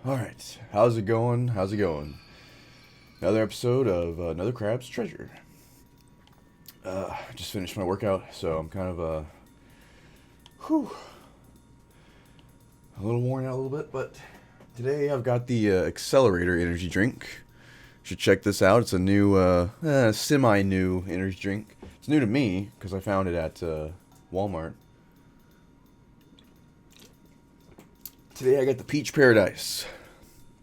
Alright, how's it going? How's it going? Another episode of Another Crab's Treasure. Just finished my workout, so I'm kind of, whew, a little worn out a little bit, but today I've got the Accelerator energy drink. You should check this out. It's a new, semi-new energy drink. It's new to me, because I found it at Walmart. Today I got the Peach Paradise.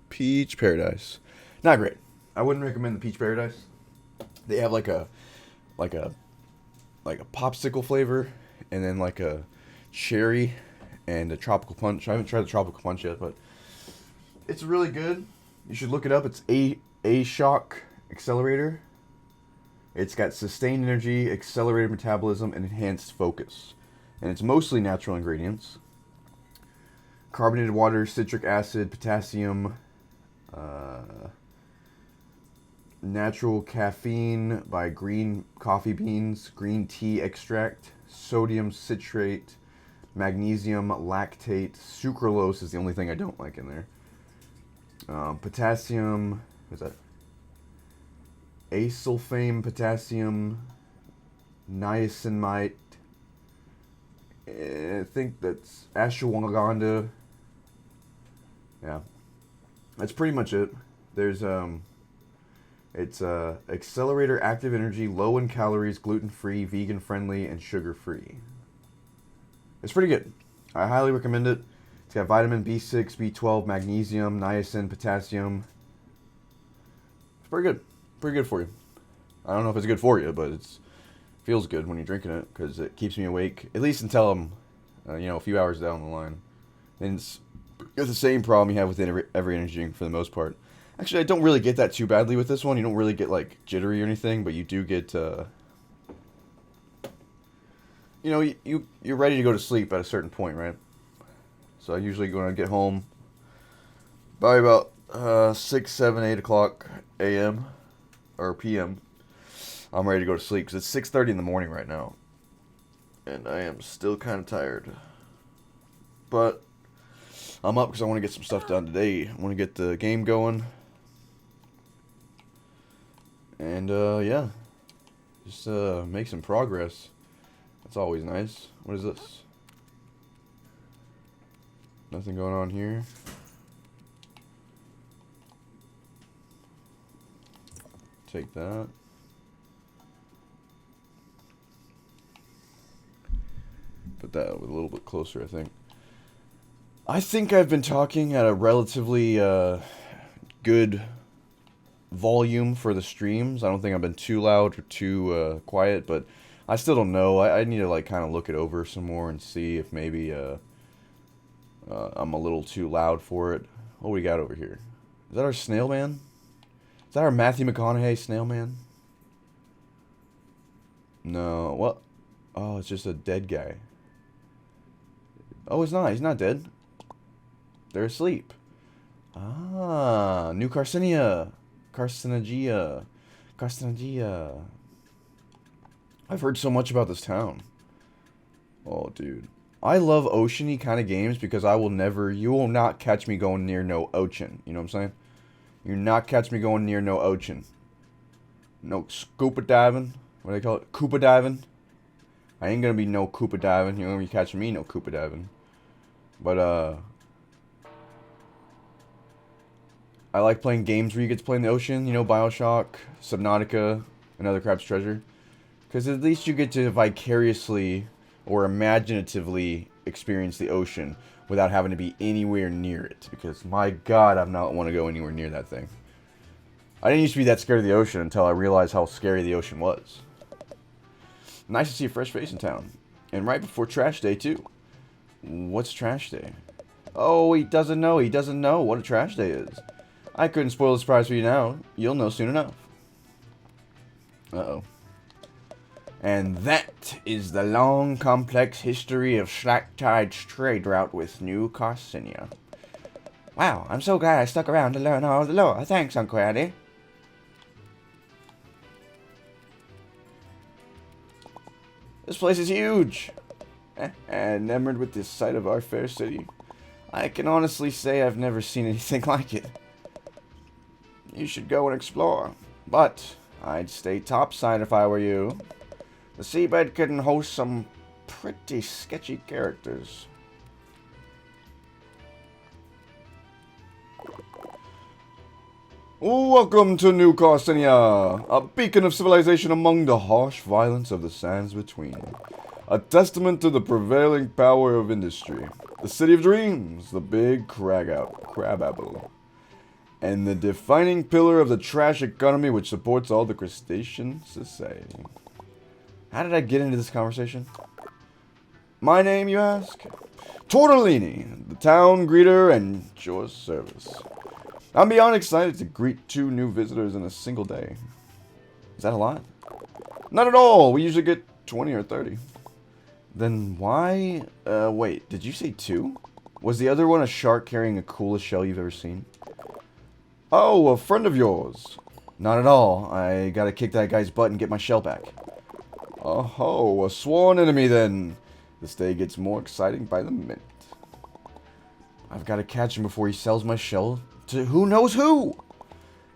Peach Paradise. Not great. I wouldn't recommend the Peach Paradise. They have like a popsicle flavor, and then like a cherry and a tropical punch. I haven't tried the tropical punch yet, but it's really good. You should look it up. It's A Shock Accelerator. It's got sustained energy, accelerated metabolism, and enhanced focus. And it's mostly natural ingredients. Carbonated water, citric acid, potassium, natural caffeine by green coffee beans, green tea extract, sodium citrate, magnesium lactate, sucralose is the only thing I don't like in there. Potassium, what is that? Asulfame potassium, niacinamide. I think that's ashwagandha. Yeah, that's pretty much it. There's it's Accelerator Active Energy, low in calories, gluten-free, vegan-friendly, and sugar-free. It's pretty good. I highly recommend it. It's got vitamin B6, B12, magnesium, niacin, potassium. It's pretty good. Pretty good for you. I don't know if it's good for you, but it feels good when you're drinking it because it keeps me awake, at least until I'm, a few hours down the line. And it's the same problem you have with every energy drink for the most part. Actually, I don't really get that too badly with this one. You don't really get like jittery or anything, but you do get, you're ready to go to sleep at a certain point, right? So I usually when I get home by about 6, 7, 8 o'clock a.m. or p.m. I'm ready to go to sleep because it's 6:30 in the morning right now, and I am still kind of tired. But I'm up because I want to get some stuff done today. I want to get the game going. And, yeah. Just, make some progress. That's always nice. What is this? Nothing going on here. Take that. Put that a little bit closer, I think. I think I've been talking at a relatively, good volume for the streams. I don't think I've been too loud or too quiet, but I still don't know. I need to like kind of look it over some more and see if maybe I'm a little too loud for it. What do we got over here? Is that our snail man? Is that our Matthew McConaughey snail man? No. What? Oh, it's just a dead guy. Oh, it's not. He's not dead. They're asleep. Ah, New Carcinia. Carcinogia. Carcinogia. I've heard so much about this town. Oh, dude. I love oceany kind of games because you will not catch me going near no ocean. You know what I'm saying? You're not catch me going near no ocean. No scuba diving. What do they call it? Cuba diving. I ain't gonna be no Koopa diving. You're gonna be catching me no Koopa diving. But, I like playing games where you get to play in the ocean. You know, Bioshock, Subnautica, Another Crab's Treasure. Because at least you get to vicariously or imaginatively experience the ocean without having to be anywhere near it. Because, my God, I not want to go anywhere near that thing. I didn't used to be that scared of the ocean until I realized how scary the ocean was. Nice to see a fresh face in town. And right before trash day, too. What's trash day? Oh, he doesn't know. He doesn't know what a trash day is. I couldn't spoil the surprise for you now. You'll know soon enough. Uh-oh. And that is the long, complex history of Slacktide's trade route with New Carcinia. Wow, I'm so glad I stuck around to learn all the lore. Thanks, Uncle Eddie. This place is huge. Enamored with the sight of our fair city. I can honestly say I've never seen anything like it. You should go and explore. But I'd stay topside if I were you. The seabed can host some pretty sketchy characters. Welcome to New Carcinia, a beacon of civilization among the harsh violence of the sands between. A testament to the prevailing power of industry. The city of dreams, the big crabapple. And the defining pillar of the trash economy which supports all the crustacean society. How did I get into this conversation? My name, you ask? Tortellini, the town greeter and your service. I'm beyond excited to greet 2 new visitors in a single day. Is that a lot? Not at all. We usually get 20 or 30. Then why... wait, did you say 2? Was the other one a shark carrying the coolest shell you've ever seen? Oh, a friend of yours. Not at all. I gotta kick that guy's butt and get my shell back. Oh, a sworn enemy then. This day gets more exciting by the minute. I've gotta catch him before he sells my shell to who knows who.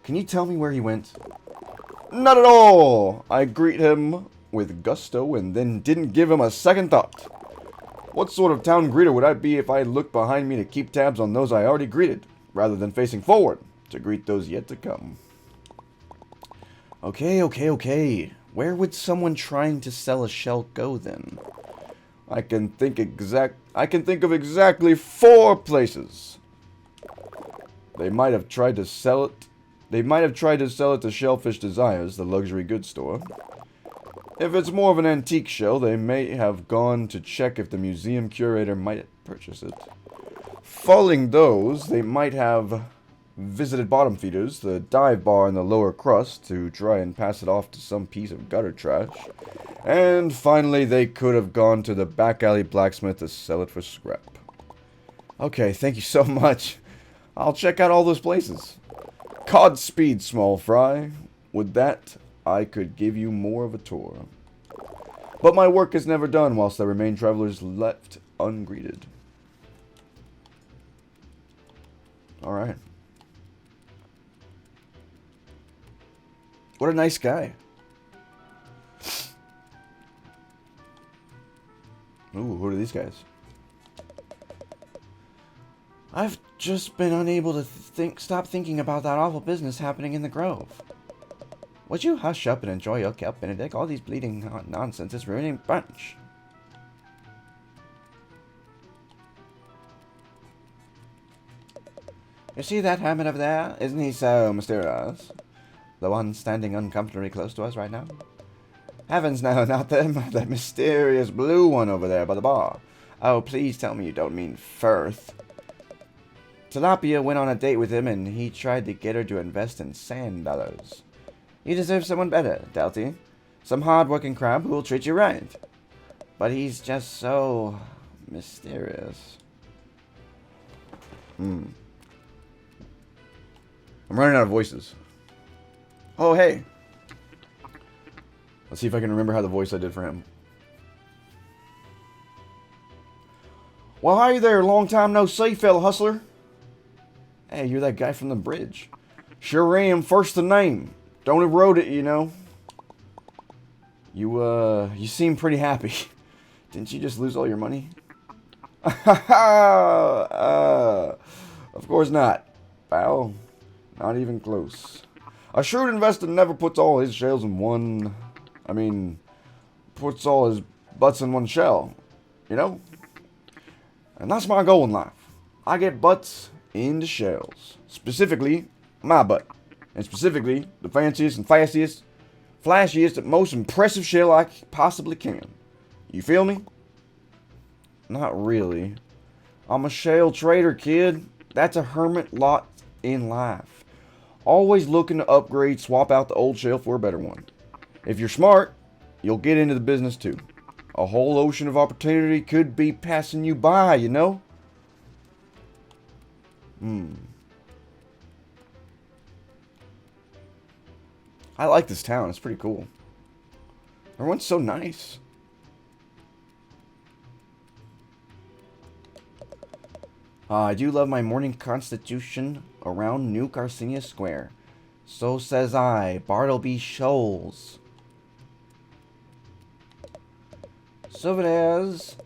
Can you tell me where he went? Not at all. I greet him with gusto and then didn't give him a second thought. What sort of town greeter would I be if I looked behind me to keep tabs on those I already greeted, rather than facing forward to greet those yet to come? Okay. Where would someone trying to sell a shell go then? I can think of exactly 4 places. They might have tried to sell it. They might have tried to sell it to Shellfish Desires, the luxury goods store. If it's more of an antique shell, they may have gone to check if the museum curator might purchase it. Following those, they might have visited Bottom Feeders, the dive bar in the lower crust, to try and pass it off to some piece of gutter trash. And finally, they could have gone to the back alley blacksmith to sell it for scrap. Okay, thank you so much. I'll check out all those places. Godspeed, small fry. With that, I could give you more of a tour. But my work is never done whilst there remain travelers left ungreeted. Alright. What a nice guy. Ooh, who are these guys? I've just been unable to stop thinking about that awful business happening in the Grove. Would you hush up and enjoy your kelp, Benedict? All these bleeding nonsense is ruining brunch. You see that hermit over there? Isn't he so mysterious? The one standing uncomfortably close to us right now? Heavens no, not them. That mysterious blue one over there by the bar. Oh, please tell me you don't mean Firth. Tilapia went on a date with him and he tried to get her to invest in sand dollars. You deserve someone better, Delty. Some hard-working crab who will treat you right. But he's just so mysterious. I'm running out of voices. Oh, hey. Let's see if I can remember how the voice I did for him. Well, hi there, long time no see, fellow hustler. Hey, you're that guy from the bridge. Sure am, first the name. Don't erode it, you know. You seem pretty happy. Didn't you just lose all your money? Of course not, pal. Not even close. A shrewd investor never puts all his shells in one... puts all his butts in one shell. You know? And that's my goal in life. I get butts into shells. Specifically, my butt. And specifically, the fanciest and flashiest, and most impressive shell I possibly can. You feel me? Not really. I'm a shell trader, kid. That's a hermit lot in life. Always looking to upgrade, swap out the old shell for a better one. If you're smart, you'll get into the business too. A whole ocean of opportunity could be passing you by, you know? I like this town. It's pretty cool. Everyone's so nice. I do love my morning constitution around New Garcinia Square. So says I, Bartleby Shoals. Souvenirs.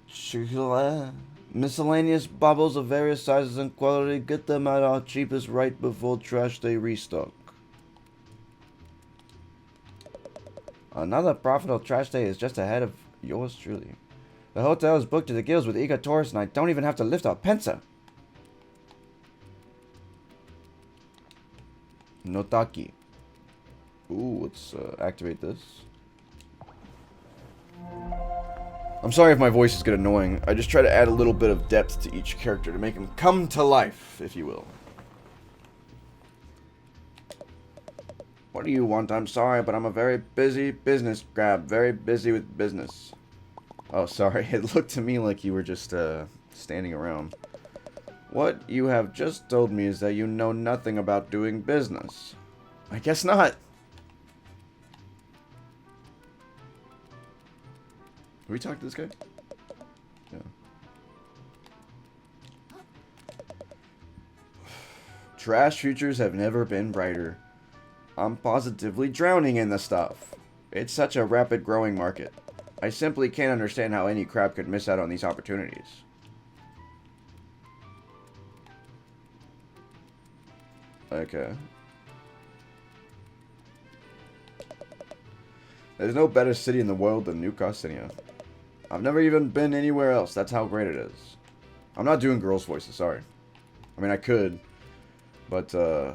Chocolat. Miscellaneous bubbles of various sizes and quality. Get them at our cheapest right before trash day restock. Another profitable trash day is just ahead of yours truly. The hotel is booked to the gills with eager tourists, and I don't even have to lift a pencil. Notaki. Ooh, let's activate this. I'm sorry if my voices get annoying. I just try to add a little bit of depth to each character to make him come to life, if you will. What do you want? I'm sorry, but I'm a very busy business grab. Very busy with business. Oh, sorry. It looked to me like you were just, standing around. What you have just told me is that you know nothing about doing business. I guess not. Have we talked to this guy? Yeah. Trash futures have never been brighter. I'm positively drowning in the stuff. It's such a rapid growing market. I simply can't understand how any crap could miss out on these opportunities. Okay. There's no better city in the world than New Garcinia. I've never even been anywhere else. That's how great it is. I'm not doing girls' voices, sorry. I mean, I could, but I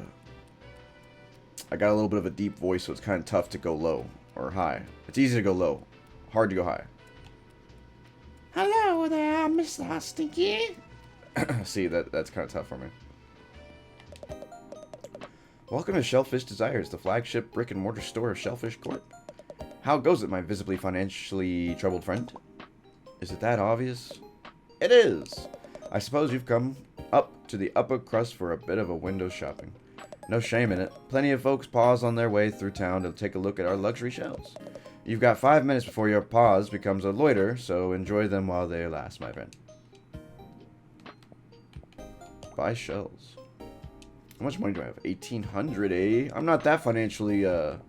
got a little bit of a deep voice, so it's kind of tough to go low or high. It's easy to go low, hard to go high. Hello there, Mr. Stinky. See, that's kind of tough for me. Welcome to Shellfish Desires, the flagship brick-and-mortar store of Shellfish Corp. How goes it, my visibly financially troubled friend? Is it that obvious? It is! I suppose you've come up to the upper crust for a bit of a window shopping. No shame in it. Plenty of folks pause on their way through town to take a look at our luxury shelves. You've got 5 minutes before your pause becomes a loiter, so enjoy them while they last, my friend. Buy shells. How much money do I have? 1,800, eh? I'm not that financially, what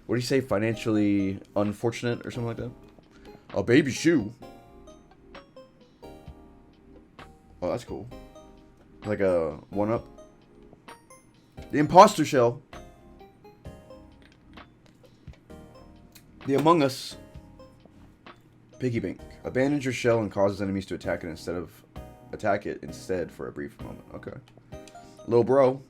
do you say? Financially unfortunate or something like that? A baby shoe. Oh, that's cool. Like a 1-up. The imposter shell. The Among Us. Piggy bank. Abandons your shell and causes enemies to attack it instead for a brief moment. Okay. Low bro.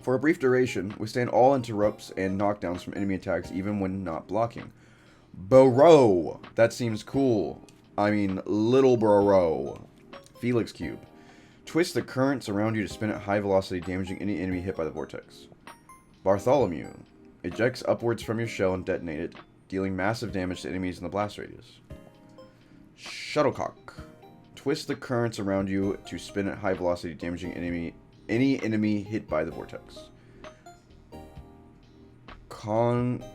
For a brief duration, withstand all interrupts and knockdowns from enemy attacks even when not blocking. Bro. That seems cool. I mean, little bro. Felix Cube. Twist the currents around you to spin at high velocity, damaging any enemy hit by the vortex. Bartholomew. Ejects upwards from your shell and detonate it, dealing massive damage to enemies in the blast radius. Shuttlecock. Twist the currents around you to spin at high velocity, damaging any enemy hit by the vortex.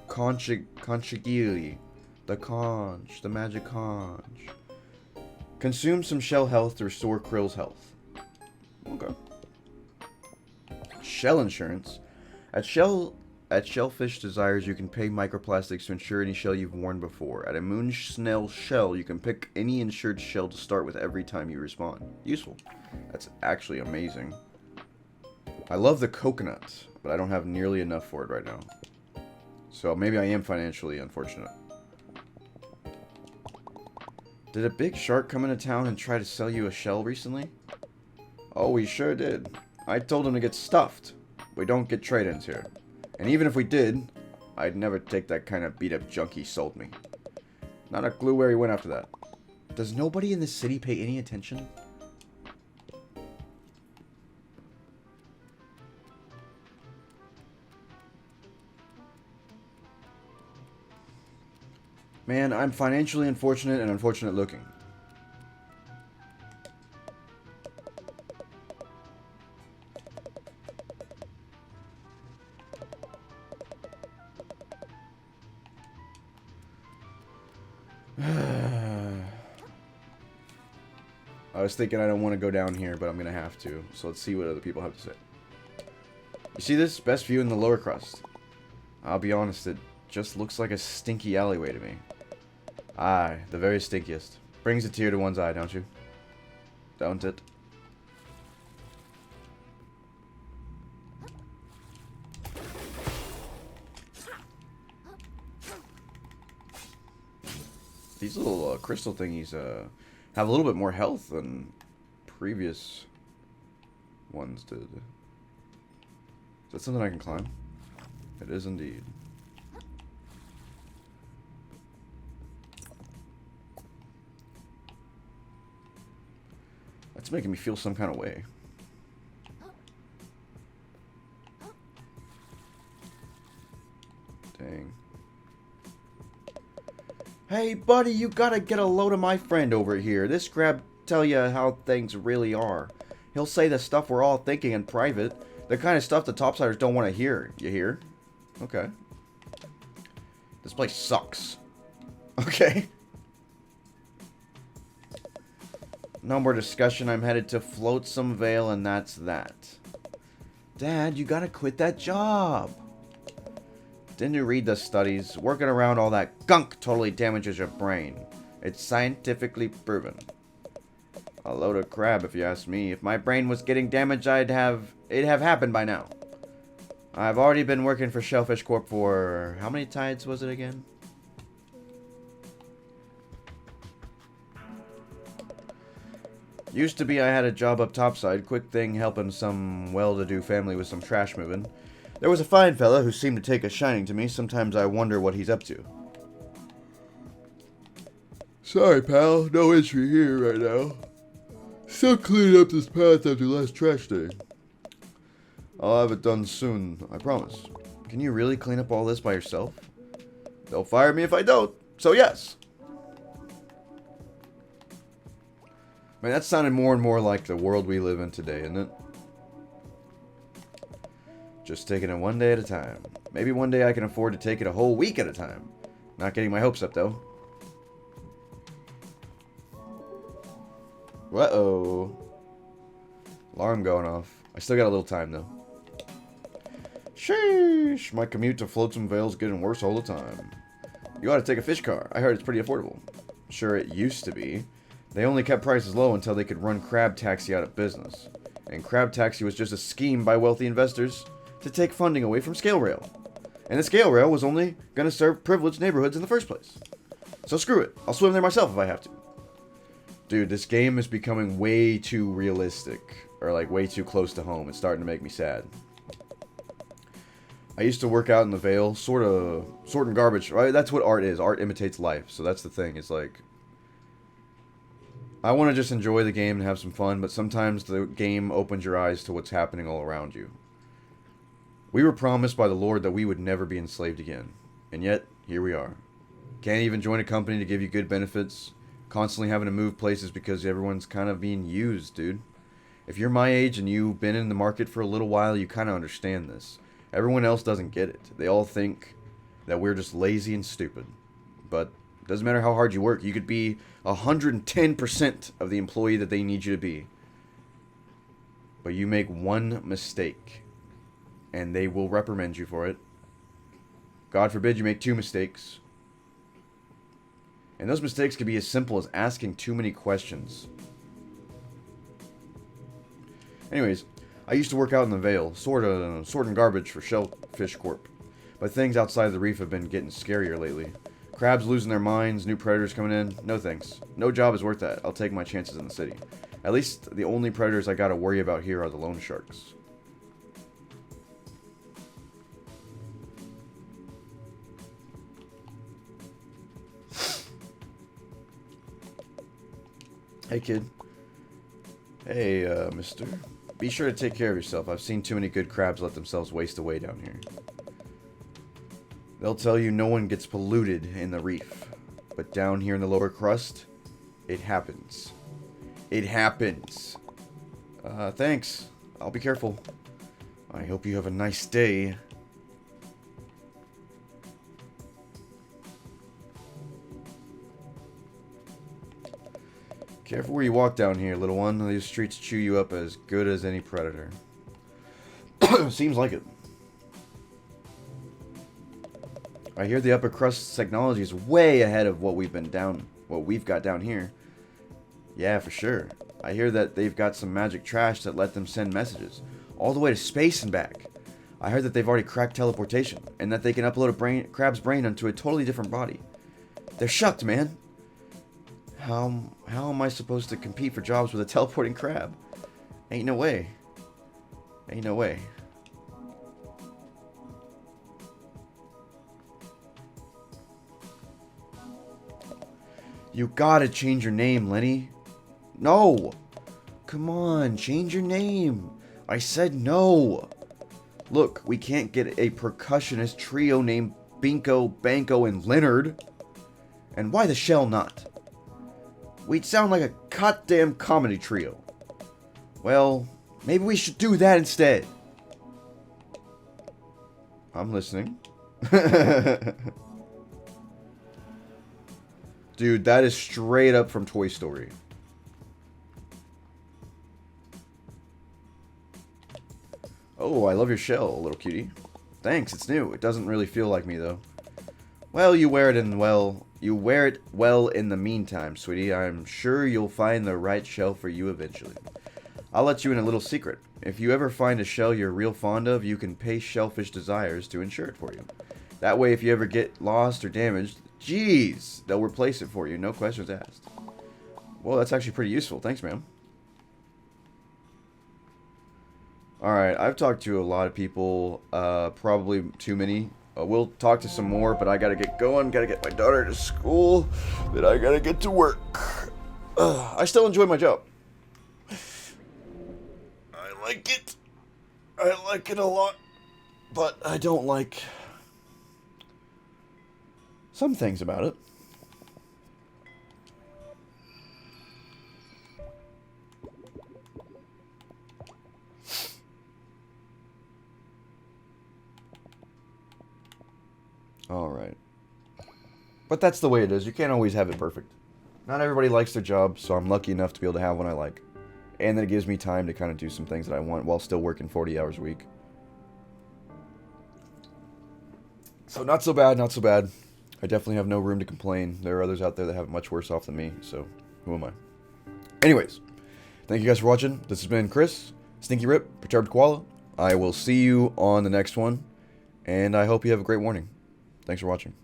Conchigili. The conch. The magic conch. Consume some shell health to restore Krill's health. Okay. Shell insurance. At Shellfish Desires, you can pay microplastics to insure any shell you've worn before. At a Moonsnell shell, you can pick any insured shell to start with every time you respawn. Useful. That's actually amazing. I love the coconut, but I don't have nearly enough for it right now. So maybe I am financially unfortunate. Did a big shark come into town and try to sell you a shell recently? Oh, we sure did. I told him to get stuffed. We don't get trade-ins here. And even if we did, I'd never take that kind of beat-up junk he sold me. Not a clue where he went after that. Does nobody in the city pay any attention? Man, I'm financially unfortunate and unfortunate looking. I was thinking I don't want to go down here, but I'm going to have to. So let's see what other people have to say. You see this? Best view in the lower crust. I'll be honest, it just looks like a stinky alleyway to me. Aye, the very stinkiest. Brings a tear to one's eye, don't you? Don't it? These little crystal thingies have a little bit more health than previous ones did. Is that something I can climb? It is indeed. That's making me feel some kind of way. Dang. Hey, buddy, you gotta get a load of my friend over here. This grab tell you how things really are. He'll say the stuff we're all thinking in private. The kind of stuff the topsiders don't want to hear. You hear? Okay. This place sucks. Okay. No more discussion. I'm headed to Flotsam Vale, and that's that. Dad, you gotta quit that job. Didn't you read the studies? Working around all that gunk totally damages your brain. It's scientifically proven. A load of crap, if you ask me. If my brain was getting damaged, it'd have happened by now. I've already been working for Shellfish Corp for... how many tides was it again? Used to be I had a job up topside, quick thing helping some well-to-do family with some trash moving. There was a fine fella who seemed to take a shining to me. Sometimes I wonder what he's up to. Sorry, pal. No entry here right now. Still cleaning up this path after last trash day. I'll have it done soon, I promise. Can you really clean up all this by yourself? They'll fire me if I don't, so yes. Man, that sounded more and more like the world we live in today, isn't it? Just taking it one day at a time. Maybe one day I can afford to take it a whole week at a time. Not getting my hopes up, though. Uh-oh. Alarm going off. I still got a little time, though. Sheesh. My commute to Flotsam Vale's getting worse all the time. You ought to take a fish car. I heard it's pretty affordable. Sure, it used to be. They only kept prices low until they could run Crab Taxi out of business. And Crab Taxi was just a scheme by wealthy investors to take funding away from Scale Rail. And the Scale Rail was only going to serve privileged neighborhoods in the first place. So screw it. I'll swim there myself if I have to. Dude, this game is becoming way too realistic. Or like way too close to home. It's starting to make me sad. I used to work out in the Vale, sort of sorting garbage. Right? That's what art is. Art imitates life. So that's the thing. It's like, I want to just enjoy the game and have some fun, but sometimes the game opens your eyes to what's happening all around you. We were promised by the Lord that we would never be enslaved again. And yet, here we are. Can't even join a company to give you good benefits. Constantly having to move places because everyone's kind of being used, dude. If you're my age and you've been in the market for a little while, you kind of understand this. Everyone else doesn't get it. They all think that we're just lazy and stupid. But it doesn't matter how hard you work. You could be 110% of the employee that they need you to be. But you make one mistake, and they will reprimand you for it. God forbid you make 2 mistakes. And those mistakes could be as simple as asking too many questions. Anyways, I used to work out in the Vale, sorting garbage for Shellfish Corp. But things outside of the reef have been getting scarier lately. Crabs losing their minds, new predators coming in. No thanks. No job is worth that. I'll take my chances in the city. At least the only predators I gotta worry about here are the loan sharks. Hey, kid. Hey, mister. Be sure to take care of yourself. I've seen too many good crabs let themselves waste away down here. They'll tell you no one gets polluted in the reef. But down here in the lower crust, it happens. It happens. Thanks. I'll be careful. I hope you have a nice day. Careful where you walk down here, little one. These streets chew you up as good as any predator. Seems like it. I hear the upper crust technology is way ahead of what we've got down here. Yeah, for sure. I hear that they've got some magic trash that let them send messages all the way to space and back. I heard that they've already cracked teleportation and that they can upload a crab's brain onto a totally different body. They're shucked, man. How am I supposed to compete for jobs with a teleporting crab? Ain't no way. Ain't no way. You gotta change your name, Lenny. No! Come on, change your name. I said no. Look, we can't get a percussionist trio named Binko, Banko, and Leonard. And why the shell not? We'd sound like a goddamn comedy trio. Well, maybe we should do that instead. I'm listening. Dude, that is straight up from Toy Story. Oh, I love your shell, little cutie. Thanks, it's new. It doesn't really feel like me, though. Well, you wear it well in the meantime, sweetie. I'm sure you'll find the right shell for you eventually. I'll let you in a little secret. If you ever find a shell you're real fond of, you can pay Shellfish Desires to insure it for you. That way, if you ever get lost or damaged, geez, they'll replace it for you, no questions asked. Well, that's actually pretty useful. Thanks, ma'am. Alright, I've talked to a lot of people, probably too many. We'll talk to some more, but I gotta get going, gotta get my daughter to school, then I gotta get to work. I still enjoy my job. I like it. I like it a lot, but I don't like some things about it. Alright. But that's the way it is. You can't always have it perfect. Not everybody likes their job, so I'm lucky enough to be able to have one I like. And that it gives me time to kind of do some things that I want while still working 40 hours a week. So not so bad, not so bad. I definitely have no room to complain. There are others out there that have it much worse off than me, so who am I? Anyways, thank you guys for watching. This has been Chris, Stinky Rip, Perturbed Koala. I will see you on the next one, and I hope you have a great morning. Thanks for watching.